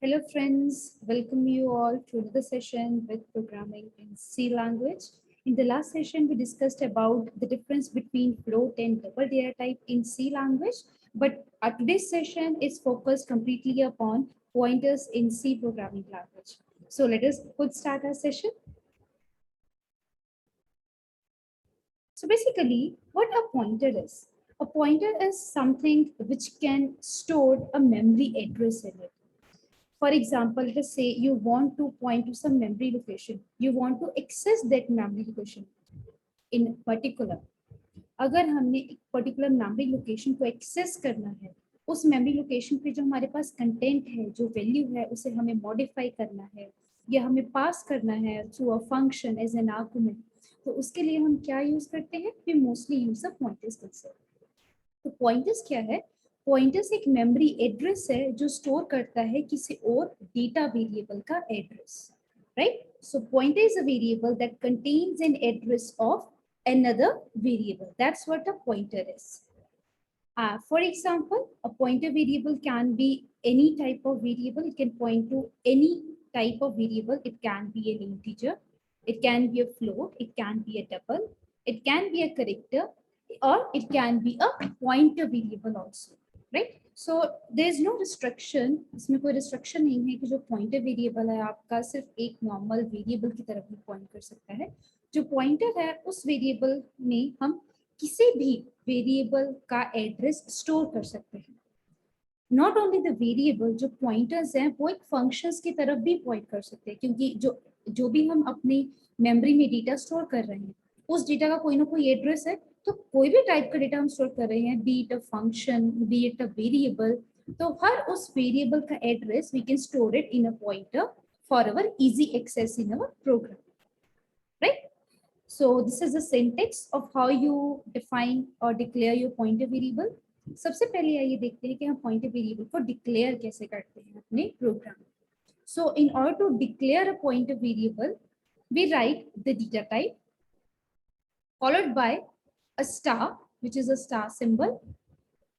Hello friends, welcome you all to another session with programming in C language. In the last session, we discussed about the difference between float and double data type in C language, but our today's session is focused completely upon pointers in C programming language. So let us start our session. So basically, what a pointer is? A pointer is something which can store a memory address in it. For example, let us say you want to point to some memory location. You want to access that memory location in particular. अगर हमने एक particular memory location को access करना है, उस memory location पे जो हमारे पास कंटेंट है, जो वैल्यू है, उसे हमें मॉडिफाई करना है या हमें पास करना है through a function as an argument, तो उसके लिए हम क्या यूज करते हैं? We mostly use a pointers concept. तो पॉइंटर्स क्या है? पॉइंटर्स एक मेमोरी एड्रेस है जो स्टोर करता है किसी और डेटा वेरिएबल का address, right? So pointer is a variable that contains an address of another variable. That's what a pointer is. For example, a pointer variable can be any type of variable. It can point to any type of variable. It can be an integer, it can be a float, it can be a double, it can be a character, or it can be a pointer variable also, right? So there is no restriction. इसमें कोई restriction नहीं है कि जो pointer variable है आपका सिर्फ एक normal variable की तरफ ही point कर सकता है. जो पॉइंटर है उस वेरिएबल में हम किसी भी वेरिएबल का एड्रेस स्टोर कर सकते हैं. नॉट ओनली द वेरिएबल, जो पॉइंटर्स हैं वो एक फंक्शंस की तरफ भी पॉइंट कर सकते हैं, क्योंकि जो भी हम अपनी मेमोरी में डेटा स्टोर कर रहे हैं उस डेटा का कोई ना कोई एड्रेस है. तो कोई भी टाइप का डेटा हम स्टोर कर रहे हैं, be it a function, be it a variable, तो हर उस वेरिएबल का address we can store it in a pointer for our easy access in our program, right? So this is the syntax of how you define or declare your pointer variable. सबसे पहले आइए देखते हैं कि हम pointer variable को declare कैसे करते हैं अपने program. So in order to declare a pointer variable, we write the data type followed by a star, which is a star symbol,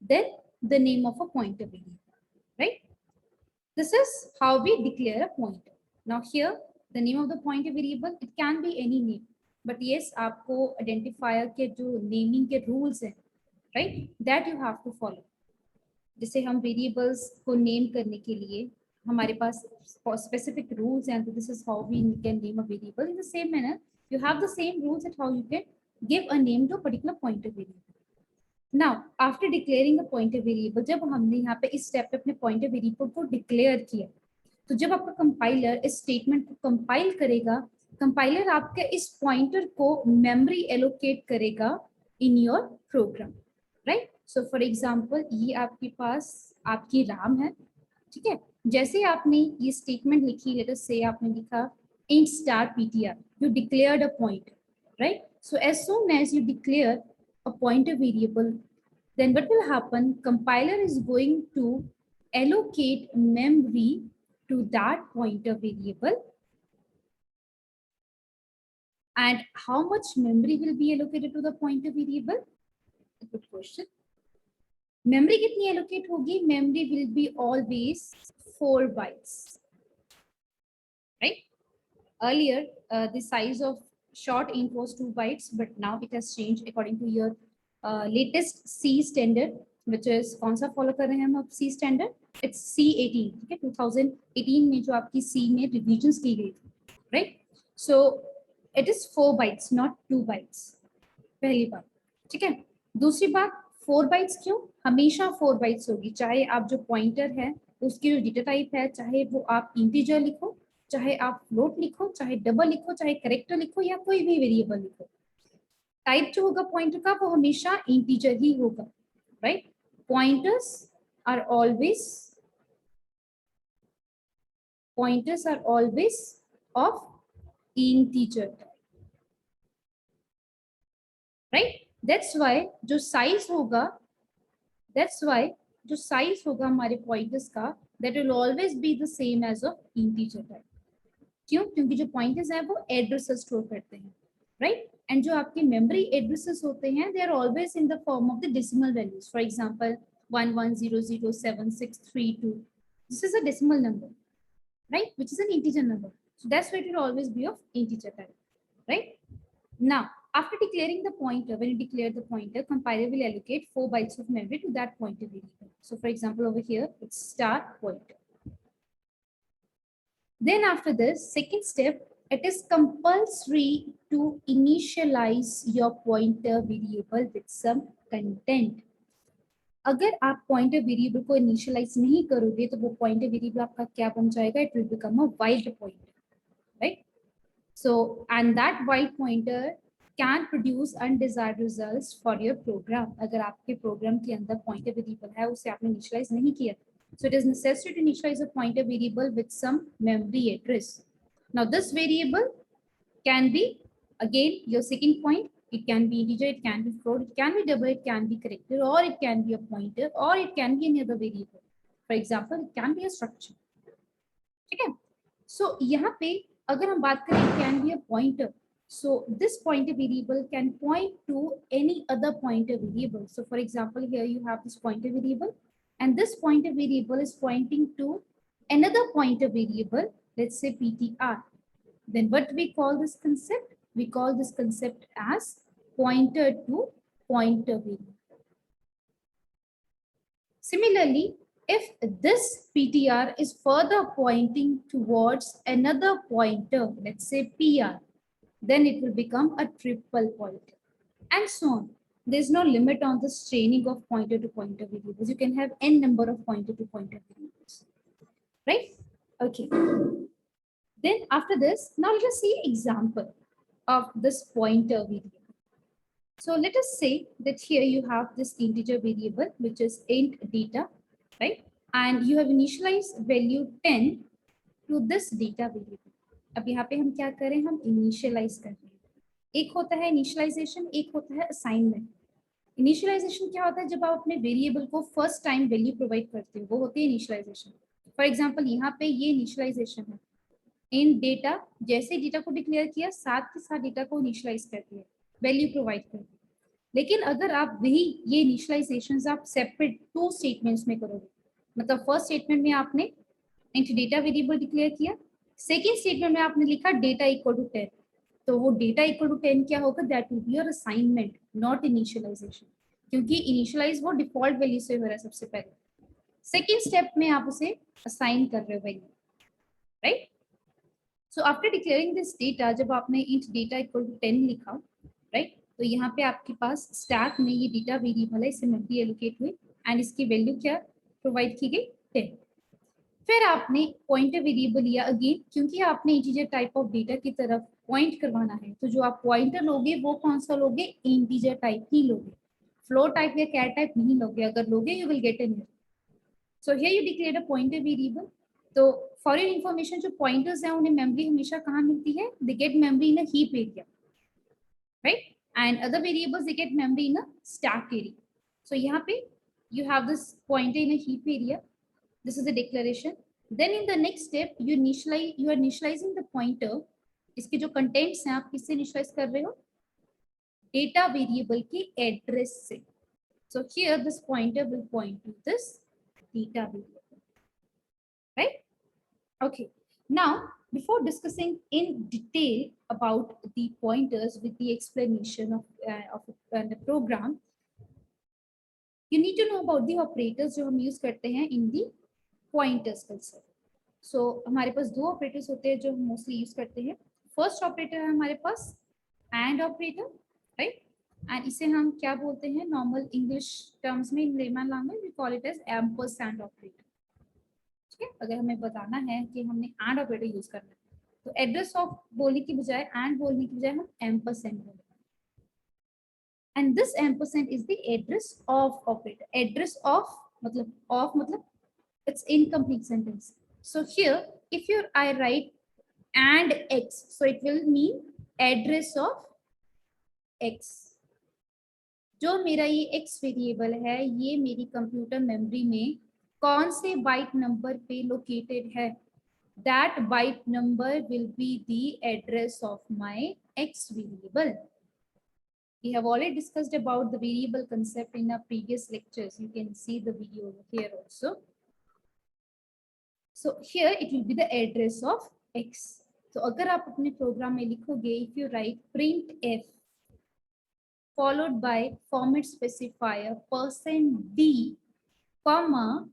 then the name of a pointer variable, right? This is how we declare a pointer. Now here, the name of the pointer variable, it can be any name. But yes, आपको identifier के जो naming के rules हैं, right, that you have to follow. जैसे हम variables को name करने के लिए हमारे पास स्पेसिफिक रूल्स हैं, तो this is how we can name a variable. In the same manner you have the same rules at how you can give a name to particular pointer variable. Now after declaring a pointer variable, जब हमने यहाँ पे इस step पे अपने pointer variable को declare किया, तो जब आपका कंपाइलर इस स्टेटमेंट को कंपाइल करेगा, कंपाइलर आपके इस पॉइंटर को मेमोरी एलोकेट करेगा in your program, right? So for example, ये आपके पास आपकी राम है, ठीक है? जैसे आपने ये स्टेटमेंट लिखी, लेट अस से आपने लिखा int star ptr, you declared a pointer, right? So as soon as you declare a pointer variable, then what will happen? Compiler is going to allocate memory to that pointer variable. And how much memory will be allocated to the pointer variable? A good question. Memory कितनी allocate होगी? Memory will be always 4 bytes, right? Earlier, the size of short int was 2 bytes, but now it has changed according to your latest C standard, which is कौन सा follow कर रहे हैं हम अब C standard? It's C18, ठीक है? 2018 में जो आपकी C में revisions की गई थी, right? So it is 4 bytes, not 2 bytes. पहली बात, ठीक है? दूसरी बात, 4 bytes क्यों? हमेशा 4 bytes होगी, चाहे आप जो पॉइंटर है उसकी जो डेटा टाइप है, चाहे वो आप इंटीजर लिखो, चाहे आप फ्लोट लिखो, चाहे डबल लिखो, चाहे कैरेक्टर लिखो, या कोई भी वेरिएबल लिखो, टाइप जो होगा पॉइंटर का वो हमेशा इंटीजर ही होगा, right? Pointers are always of integer, right? That's why जो size होगा हमारे pointers का, that will always be the same as of integer type. क्यों? क्योंकि जो pointers है वो addresses स्टोर करते हैं, right? And जो आपके memory addresses होते हैं, they are always in the form of the decimal values. For example, 11007632. This is a decimal number. right? Which is an integer number. So that's why it will always be of integer type, right? Now, after declaring the pointer, when you declare the pointer, compiler will allocate 4 bytes of memory to that pointer variable. So for example, over here, it's star pointer. Then after this, second step, it is compulsory to initialize your pointer variable with some content. अगर आप pointer variable को initialise नहीं करोगे तो वो pointer variable आपका क्या बन जाएगा, it will become a wild pointer, right? So and that wild pointer can produce undesired results for your program. अगर आपके प्रोग्राम के अंदर पॉइंटर वेरिएबल है, उसे आपने इनिशियलाइज नहीं किया, so it is necessary to initialize a pointer variable with some memory address. Now this variable can be again your second point. It can be integer, it can be float, it can be double, it can be character, or it can be a pointer, or it can be any other variable. For example, it can be a structure. ठीक है? So यहाँ पे अगर हम बात करें can be a pointer, so this pointer variable can point to any other pointer variable. So for example, here you have this pointer variable, and this pointer variable is pointing to another pointer variable, let's say ptr. Then what we call this concept? We call this concept as pointer to pointer variable. Similarly, if this PTR is further pointing towards another pointer, let's say PR, then it will become a triple pointer, and so on. There's no limit on this chaining of pointer to pointer variables. You can have n number of pointer to pointer variables, right? Okay. Then after this, now let us see example of this pointer variable. So let us say that here you have this integer variable, which is int data, right? And you have initialized value 10 to this data variable. अब यहाँ पे हम क्या करें, हम initialize कर रहे हैं. एक होता है initialization, एक होता है assignment. Initialization क्या होता है, जब आप अपने variable को first time value provide करते हो, वो होती है initialization. For example, यहाँ पे ये initialization है. इन डेटा, जैसे डेटा को डिक्लेयर किया, साथ के साथ डेटा को इनिशियलाइज कर दिया, वैल्यू प्रोवाइड कर दी. लेकिन अगर आप वही ये इनिशियलाइजेशंस आप सेपरेट 2 स्टेटमेंट्स में करोगे, मतलब फर्स्ट स्टेटमेंट में आपने इंट डेटा वेरिएबल डिक्लेयर किया, सेकंड स्टेटमेंट में आपने लिखा डेटा इक्वल टू 10, तो वो डेटा इक्वल टू 10 क्या होगा, that will be your assignment, not initialization, क्योंकि इनिशियलाइज वो डिफॉल्ट वैल्यू से हो रहा है सबसे पहले. सेकंड स्टेप में आप उसे असाइन कर रहे हो value, right? So after declaring this data, जब आपने int data equal to 10 लिखा, right? तो यहाँ पे आपके पास stack में ये data variable है, इसे memory allocate हुई, and इसकी value क्या provide की गई, 10. फिर आपने pointer variable लिया again, क्योंकि आपने integer type of data की तरफ point करवाना है, तो जो आप pointer लोगे वो कौन सा लोगे, integer type ही लोगे, float type या char type नहीं लोगे. अगर लोगे you will get an error. So here you declared a pointer variable. तो फॉर योर इंफॉर्मेशन, जो पॉइंटर्स हैं उन्हें मेमोरी हमेशा कहाँ मिलती है, they get memory in a heap area, right? And other variables they get memory in a stack area. So यहाँ पे you have this pointer in a heap area. This is the declaration. Then in the next step you are initializing the pointer. इसके जो contents हैं आप किससे initialise कर रहे हो, डेटा वेरिएबल के एड्रेस से. So here this pointer will point two this data variable, right? Okay, now before discussing in detail about the pointers with the explanation of the program, you need to know about the operators जो हम use करते हैं in the pointers concept. So हमारे पास 2 operators होते हैं जो हम mostly use करते हैं. First operator है हमारे पास and operator, right? And इसे हम क्या बोलते हैं, normal English terms में, in layman language we call it as ampersand operator. ठीक है, अगर हमें बताना है कि हमने एंड ऑपरेटर यूज करना है, तो एड्रेस ऑफ बोलने की बजाय, एंड बोलने की बजाय हम एम्परसेंड बोलेंगे. And this ampersand is the address of operator. Address of मतलब it's incomplete sentence. So here if I write and x, so it will mean address of x. जो मेरा ये x वेरिएबल है, ये मेरी कंप्यूटर मेमोरी में कौन से बाइट नंबर पे लोकेटेड है, that byte number will be the address of my x variable. We have already discussed about the variable concept in our previous lectures. You can see the video here also. So here it will be the address of x. तो अगर आप अपने programme में लिखोगे, if you write print f followed by format specifier %d comma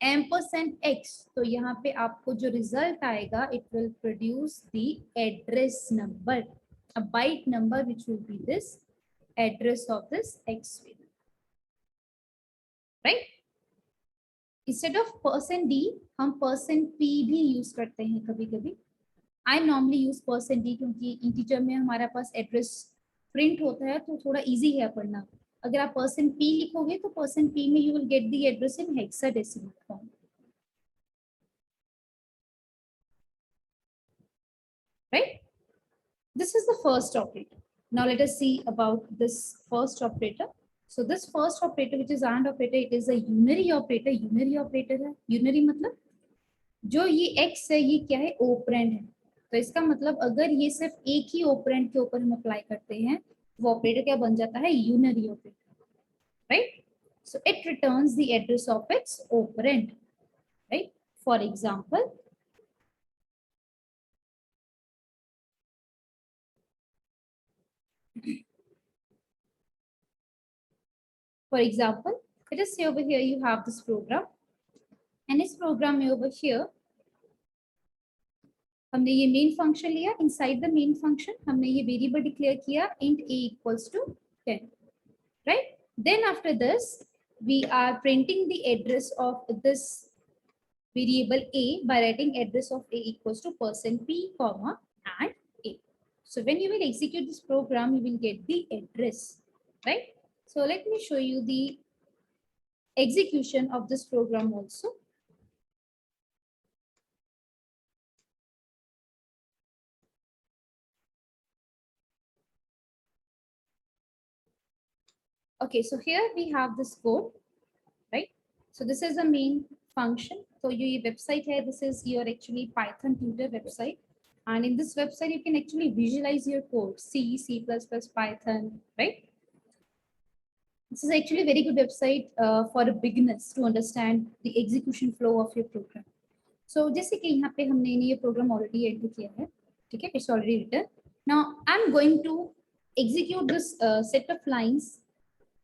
%x, तो यहाँ पे आपको जो रिजल्ट आएगा, it will produce the address number, a byte number which will be this address of this x variable, right? Instead of %d हम %p भी use करते हैं कभी कभी. I normally use %d क्योंकि इंटीजर में हमारे पास एड्रेस प्रिंट होता है तो थोड़ा इजी है पढ़ना. अगर आप %p लिखोगे तो %p में you will get the address in hexadecimal form. Right? This is the first operator. Now let us see about this first operator. So this first operator, which is AND operator, it is a unary operator. Unary operator है. Unary मतलब जो ये x है ये क्या है, operand है. तो इसका मतलब अगर ये सिर्फ एक ही ऑपरेंड के ऊपर हम अप्लाई करते हैं वो ऑपरेटर क्या बन जाता है, unary operator, right. So it returns the address of its operand, right. For example let us say over here you have this program, and इस program में over here हमने ये मेन फंक्शन लिया. इनसाइड द मेन फंक्शन हमने ये variable declare किया int a equals to 10, right. Then after this we are printing the address of this variable a by writing address of a equals to %p comma and a. So when you will execute this program you will get the address, right. So let me show you the execution of this program also. Okay, so here we have this code, right. So this is the main function. So your website here, this is your actually Python tutor website, and in this website you can actually visualize your code, C, C++, Python, right. This is actually a very good website for beginners to understand the execution flow of your program. So जैसे कि यहाँ पे हमने ये program already enter किया है, ठीक है, it's already written. Now I'm going to execute this set of lines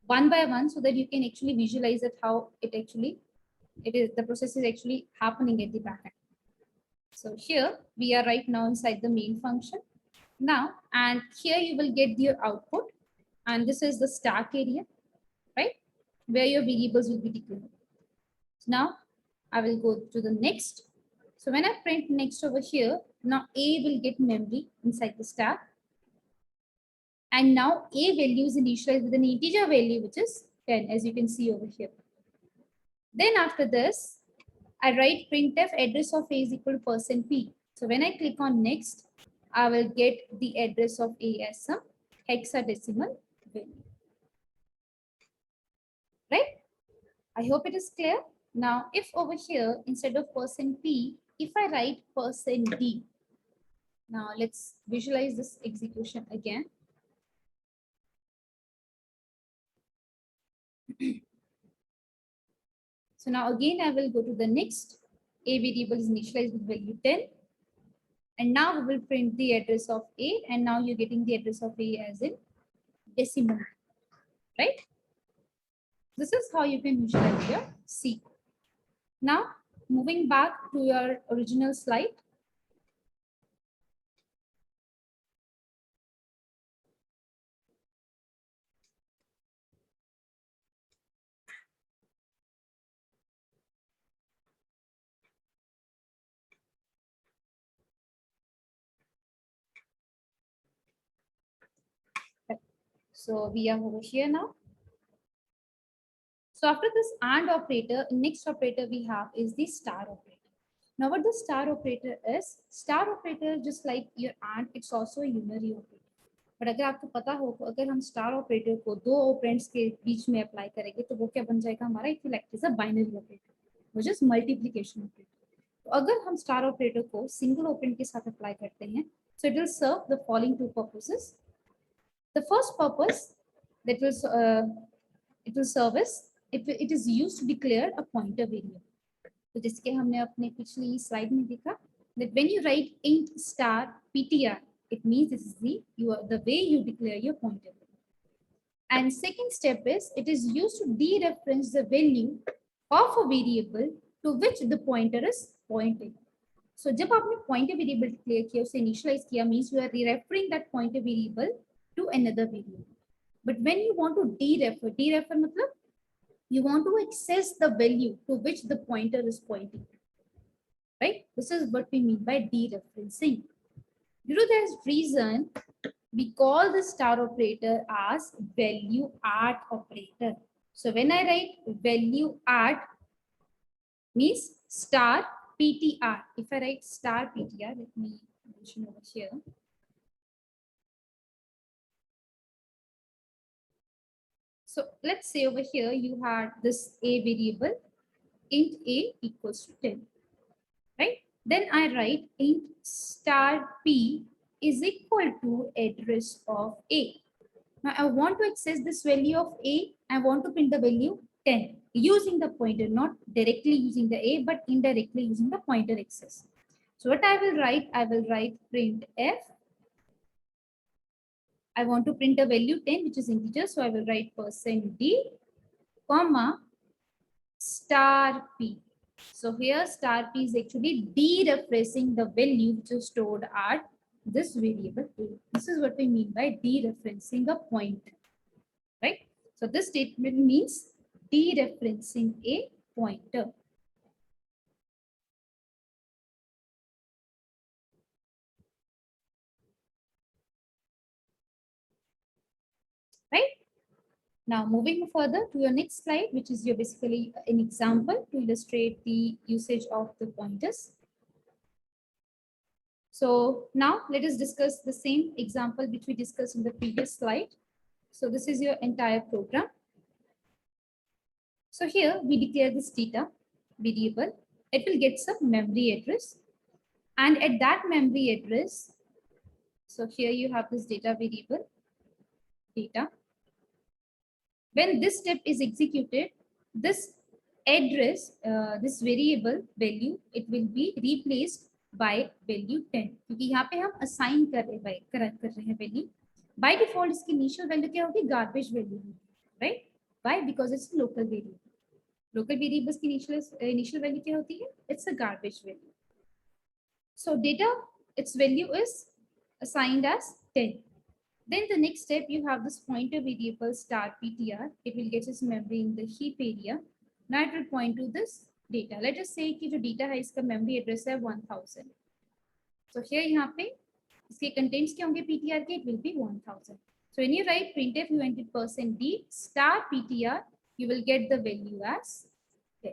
one by one so that you can actually visualize it how the process is actually happening at the back end. So here we are right now inside the main function now, and here you will get your output, and this is the stack area, right, where your variables will be declared. So now I will go to the next. So when I print next over here, now a will get memory inside the stack, and now a value is initialized with an integer value which is 10, as you can see over here. Then after this, I write printf address of a is equal to %p. So when I click on next, I will get the address of a as some hexadecimal value. Right? I hope it is clear. Now, if over here, instead of %p, if I write %d, now let's visualize this execution again. So now again, I will go to the next. A variable is initialized with value 10. And now we will print the address of A, and now you're getting the address of A as in decimal, right? This is how you can visualize your C. Now, moving back to your original slide. So we are over here now. So after this AND operator, next operator we have is the star operator. Now what the star operator is just like your AND, it's also a unary operator. But अगर आपको पता हो तो अगर हम star operator को दो operands के बीच में अप्लाई करेंगे तो वो क्या बन जाएगा हमारा, it will act as a binary operator, which is multiplication operator. तो अगर हम स्टार ऑपरेटर को सिंगल ऑपरेंड के साथ अप्लाई करते हैं, so it will serve the following two purposes. The first purpose that will it will service if it is used to declare a pointer variable. तो जिसके हमने अपने पिछली स्लाइड में देखा that when you write int star ptr, it means this is the way you declare your pointer. And second step is it is used to dereference the value of a variable to which the pointer is pointing. So जब आपने pointer variable declare किया, उसे initialize किया, means you are referring that pointer variable to another variable. But when you want to derefer मतलब you want to access the value to which the pointer is pointing, right? This is what we mean by dereferencing. Due to this reason, we call the star operator as value at operator. So when I write value at means star PTR. If I write star PTR, let me mention over here. So let's say over here you had this a variable, int a equals to 10, right? Then I write int star p is equal to address of a. Now I want to access this value of a. I want to print the value 10 using the pointer, not directly using the a, but indirectly using the pointer access. So what I will write print f. I want to print a value 10, which is integer. So I will write %d, comma, star p. So here star p is actually dereferencing the value which is stored at this variable a. This is what we mean by dereferencing a pointer, right? So this statement means dereferencing a pointer. Right? Now moving further to your next slide, which is your basically an example to illustrate the usage of the pointers. So now let us discuss the same example which we discussed in the previous slide. So this is your entire program. So here we declare this data variable. It will get some memory address. And at that memory address, so here you have this data variable, data. When this step is executed, this address, this variable value, it will be replaced by value 10. क्योंकि यहाँ पे हम assign कर रहे हैं value. By default इसकी initial value क्या होगी? Garbage value, right? Why? Because it's a local variable. Local variables की initial value क्या होती है? It's a garbage value. So data, its value is assigned as 10. Then the next step, you have this pointer variable star ptr. It will get its memory in the heap area. Now it will point to this data. Let us say कि जो data है इसका memory address है 1000. So here यहाँ पे इसके contents क्या होंगे ptr के? It will be 1000. So when you write printf, you enter %d star ptr, you will get the value as 10.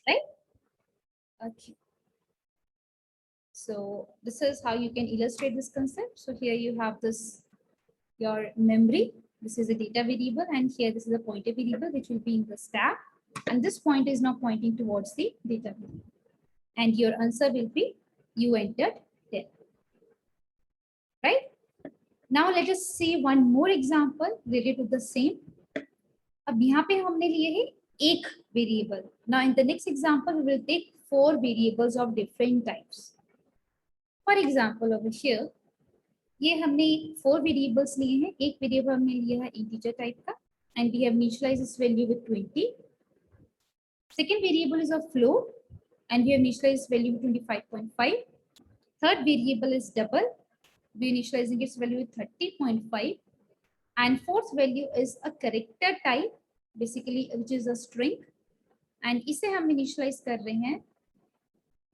Right? Okay. So this is how you can illustrate this concept. So here you have this, your memory. This is a data variable, and here this is a pointer variable which will be in the stack. And this pointer is now pointing towards the data variable. And your answer will be you entered 10. Right? Now let us see one more example related to the same. अब यहाँ पे हमने लिए है एक variable. Now in the next example, we will take 4 variables of different types. For example, over here, ये हमने 4 variables लिए हैं. एक variable हमने लिया है integer type का, and we have initialized this value with 20. Second variable is a float, and we have initialized value with 25.5. Third variable is double. We are initializing its value with 30.5. And fourth value is a character type, basically which is a string. And इसे हम initialize कर रहे हैं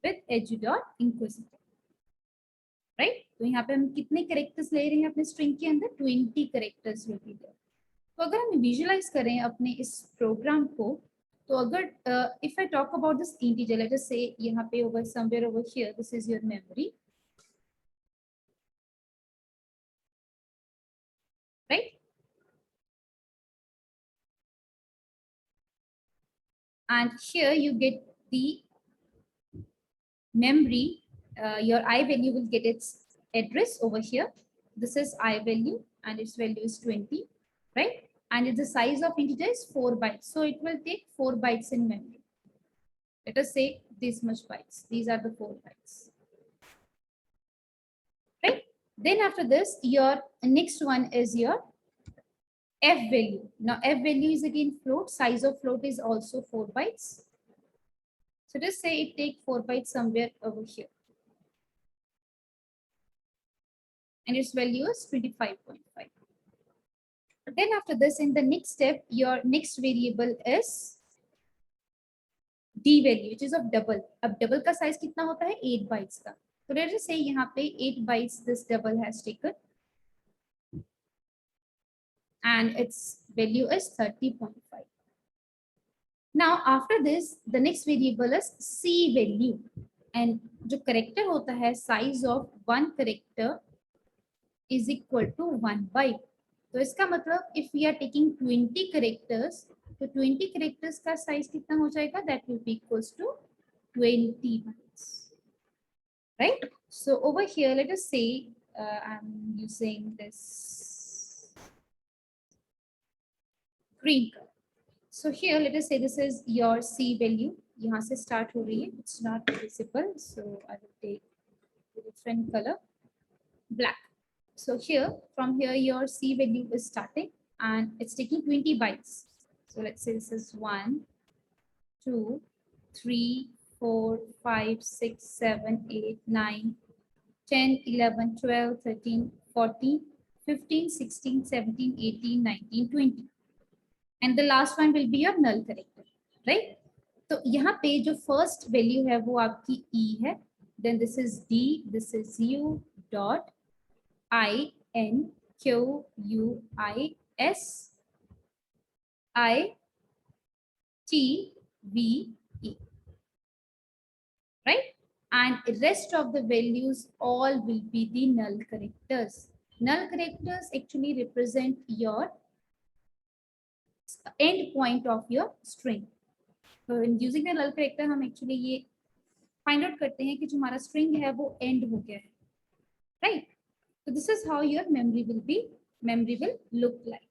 with edu.inquisitor. Right तो यहाँ पे हम कितने कैरेक्टर्स ले रहे हैं अपने स्ट्रिंग के अंदर? 20 कैरेक्टर्स विल बी देयर. तो अगर हम विजुअलाइज करें अपने इस प्रोग्राम को, तो अगर if I talk about this integer, late us से यहाँ पे over somewhere over here, this is your memory, right? And here you get the memory, your I value will get its address over here. This is I value and its value is 20, right? And the size of integer is 4 bytes. So it will take 4 bytes in memory. Let us say this much bytes. These are the 4 bytes. Right? Then after this, your next one is your f value. Now f value is again float. Size of float is also 4 bytes. So just say it take 4 bytes somewhere over here. And its value is 25.5. Then after this, in the next step, your next variable is d value, which is of double. अब double का size कितना होता है? 8 bytes का. So let us say यहाँ पे 8 bytes this double has taken. And its value is 30.5. Now after this, the next variable is c value. And जो character होता है, size of one character is equal to 1 byte. तो इसका मतलब if we are taking 20 characters, तो 20 characters का size कितना हो जाएगा? That will be equals to 20 bytes. Right? So over here, let us say I'm using this green color. So here, let us say this is your C value. यहाँ से start हो रही है. It's not visible, so I will take a different color, black. So here, from here, your C value is starting and it's taking 20 bytes. So let's say this is 1, 2, 3, 4, 5, 6, 7, 8, 9, 10, 11, 12, 13, 14, 15, 16, 17, 18, 19, 20. And the last one will be your null character, right? तो यहाँ पे जो first value है वो आपकी E है. Then this is D, this is U dot I N Q U I S I T V E, right? And rest of the values all will be the null characters. Null characters actually represent your end point of your string. So in using the null character हम actually ये find out करते हैं कि जो हमारा string है वो end हो गया है, right? So this is how your memory will look like.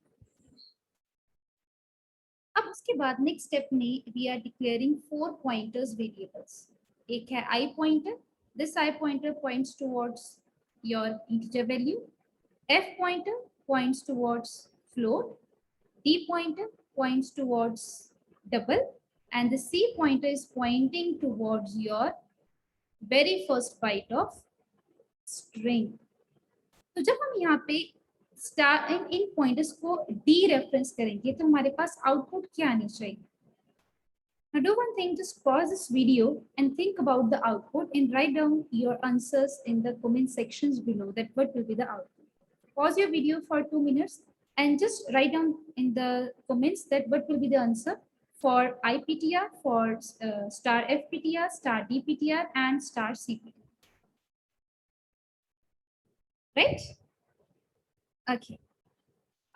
अब उसके बाद next step में we are declaring 4 pointers variables. एक है I pointer. This I pointer points towards your integer value. F pointer points towards float. D pointer points towards double. And the C pointer is pointing towards your very first byte of string. तो जब हम यहाँ पे star in pointers को D reference करेंगे तो हमारे पास output क्या आनी चाहिए? Now do one thing, just pause this video and think about the output and write down your answers in the comment sections below that what will be the output. Pause your video for 2 minutes and just write down in the comments that what will be the answer for IPTR, for star FPTR, star DPTR and star CPTR. Right? Okay.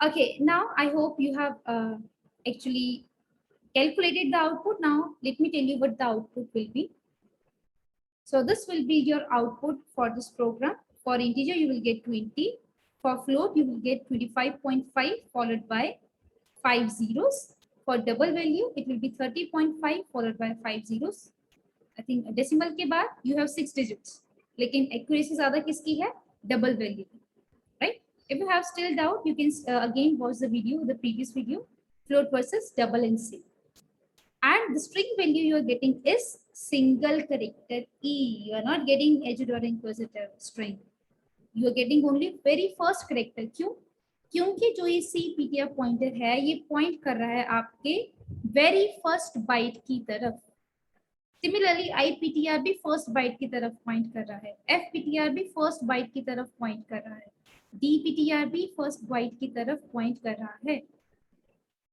Okay, now I hope you have actually calculated the output. Now let me tell you what the output will be. So this will be your output for this program. For integer you will get 20. For float you will get 25.5 followed by 5 zeros. For double value it will be 30.5 followed by 5 zeros. I think decimal के बाद you have 6 digits. लेकिन accuracy ज़्यादा किसकी है? Double value, right? If you have still doubt, you can again watch the video, the previous video, float versus double and C. And the string value you are getting is single character E. You are not getting edged or inquisitive string. You are getting only very first character. क्यों? क्योंकि जो ये CPTR pointer है, ये point कर रहा है आपके very first byte की तरफ. Similarly, IPTR भी first byte की तरफ point कर रहा है. FPTR भी first byte की तरफ point कर रहा है. DPTR भी first byte की तरफ point कर रहा है.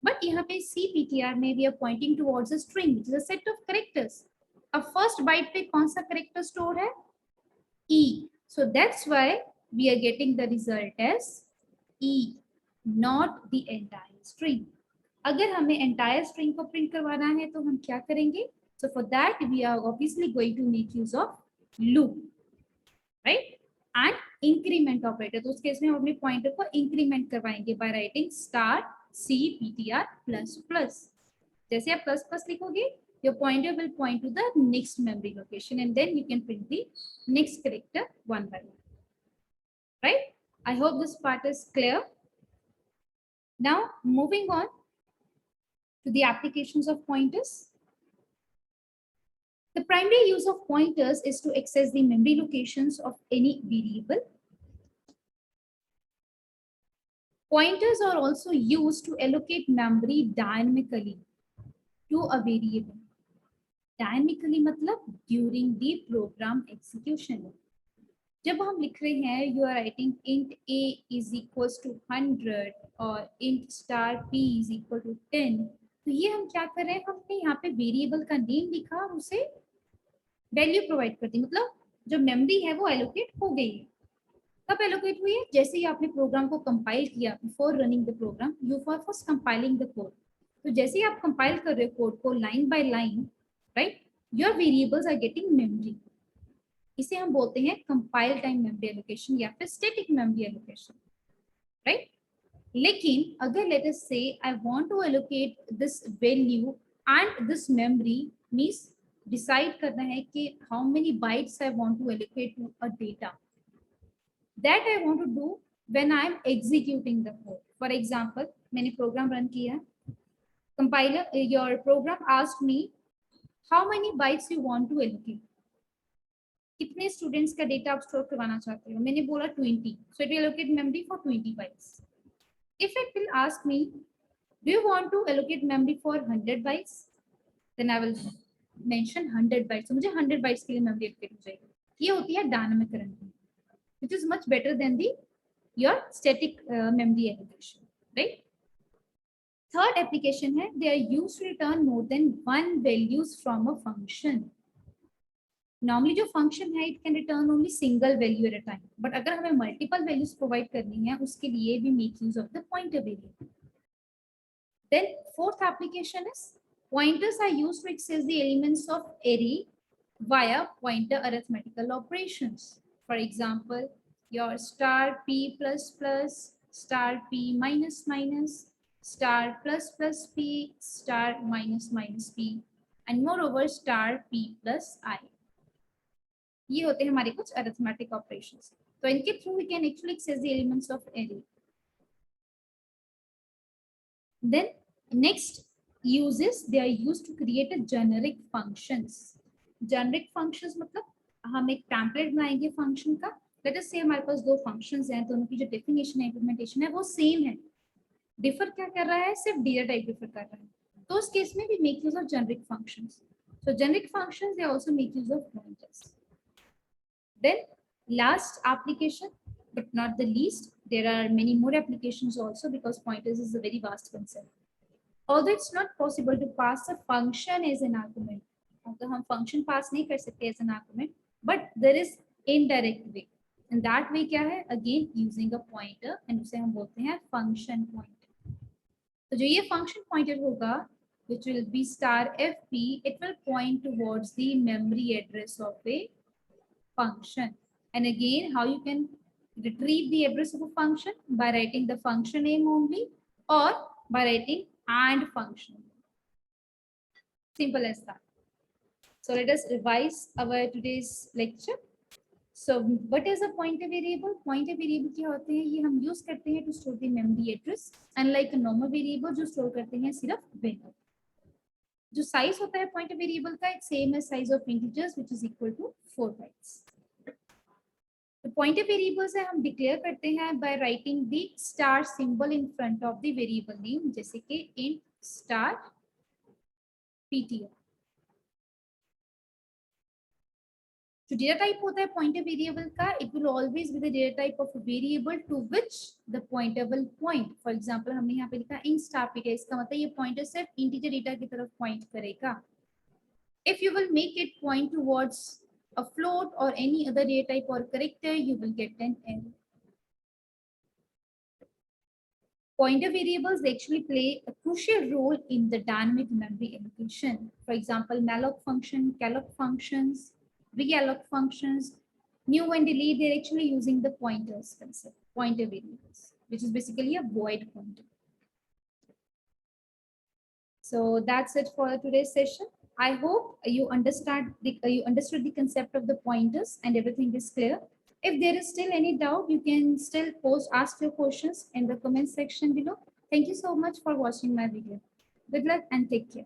But यहाँ पे CPTR में we are pointing towards a string, which is a set of characters. अब first byte पे कौन सा character store है? E. So that's why we are getting the result as E, not the entire string. अगर हमें entire string को print करवाना है तो हम क्या करेंगे? So for that we are obviously going to make use of loop, right? And increment operator. तो उस केस में हम अपने pointer को increment करवाएंगे by writing star CPTR plus plus. जैसे आप plus plus लिखोगे your pointer will point to the next memory location, and then you can print the next character one by one. Right? I hope this part is clear. Now, moving on to the applications of pointers. The primary use of pointers is to access the memory locations of any variable. Pointers are also used to allocate memory dynamically to a variable. Dynamically मतलब during the program execution. जब हम लिख रहे हैं you are writing int a is equals to 100 और int star p is equal to 10, तो ये हम क्या कर रहे हैं, हमने यहाँ पे वेरिएबल का नेम लिखा और उसे वैल्यू प्रोवाइड कर दी, मतलब जो मेमोरी है वो एलोकेट हो गई है। कब एलोकेट हुई है? जैसे ही आपने प्रोग्राम को कंपाइल किया, before running the program you for first compiling the code, तो जैसे ही आप कंपाइल कर रहे हो कोड को line by line, right, your variables are getting memory. इसे हम बोलते हैं कंपाइल टाइम मेमोरी एलोकेशन या फिर स्टैटिक मेमोरी एलोकेशन, राइट। लेकिन अगर let us say I want to allocate this value and this memory, means decide करना है कि how many bytes I want to allocate to a data, that I want to do when I am executing the code. For example मैंने program run किया, compiler your program asked me how many bytes you want to allocate, कितने students का data आप store करवाना चाहते हो, मैंने बोला 20, सो it will allocate memory for 20 bytes. If it will ask me do you want to allocate memory for 100 bytes, then I will mention 100 bytes, मुझे 100 bytes के लिए मेमोरी एलोकेट हो जाएगी। ये होती है dynamic running, which is much better than the your static memory allocation, right. Third application है, they are used to return more than one values from a function. Normally जो function है it can return only single value at a time, but अगर हमें multiple values provide करनी है उसके लिए भी make use of the pointer variable. Then fourth application is pointers are used to access the elements of array via pointer arithmetical operations. For example, your star p plus plus, star p minus minus, star plus plus p, star minus minus p, and moreover star p plus I. ये होते हैं हमारे कुछ arithmetic operations, तो इनके through we can actually access the elements of array. Then next uses, they are used to create a generic functions. Generic functions मतलब हम एक टेम्पलेट बनाएंगे फंक्शन का, लेट अस से हमारे पास दो फंक्शंस हैं, दोनों की जो डेफिनेशन है, इम्प्लीमेंटेशन है वो सेम है, डिफर क्या कर रहा है, सिर्फ डेटा टाइप डिफर कर रहा है, तो उस केस में भी make use of generic functions. So generic functions they also make use of pointers. Then last application, but not the least, there are many more applications also because pointers is a very vast concept. Although it's not possible to pass a function as an argument, तो हम function pass नहीं कर सकते as an argument, but there is indirect way. And that way क्या है? Again using a pointer, and उसे हम बोलते हैं function pointer. तो जो ये function pointer होगा, which will be star fp, it will point towards the memory address of a function. And again, how you can retrieve the address of a function? By writing the function name only, or by writing and function. Simple as that. So let us revise our today's lecture. So what is a pointer variable? Pointer variable क्या होते हैं? ये हम use करते हैं to store the memory address, unlike a normal variable जो store करते हैं सिर्फ value. जो size होता है pointer variable का, it's same as size of integers, which is equal to 4 bytes. The pointer variables है हम declare करते हैं by writing the star symbol in front of the variable name, जैसे कि int star ptr. जो data type होता है pointer variable का, it will always be the data type of variable to which the pointer will point. For example हमने यहाँ पे लिखा int star ptr, इसका मतलब ये पॉइंटर सिर्फ इंटीजर डेटा की तरफ पॉइंट करेगा। If you will make it point towards a float or any other data type or character, you will get an error. Pointer variables actually play a crucial role in the dynamic memory allocation. For example, malloc function, calloc functions, realloc functions, new and delete, they're actually using the pointers concept, pointer variables, which is basically a void pointer. So that's it for today's session. I hope you understood the concept of the pointers and everything is clear. If there is still any doubt, you can still ask your questions in the comment section below. Thank you so much for watching my video. Good luck and take care.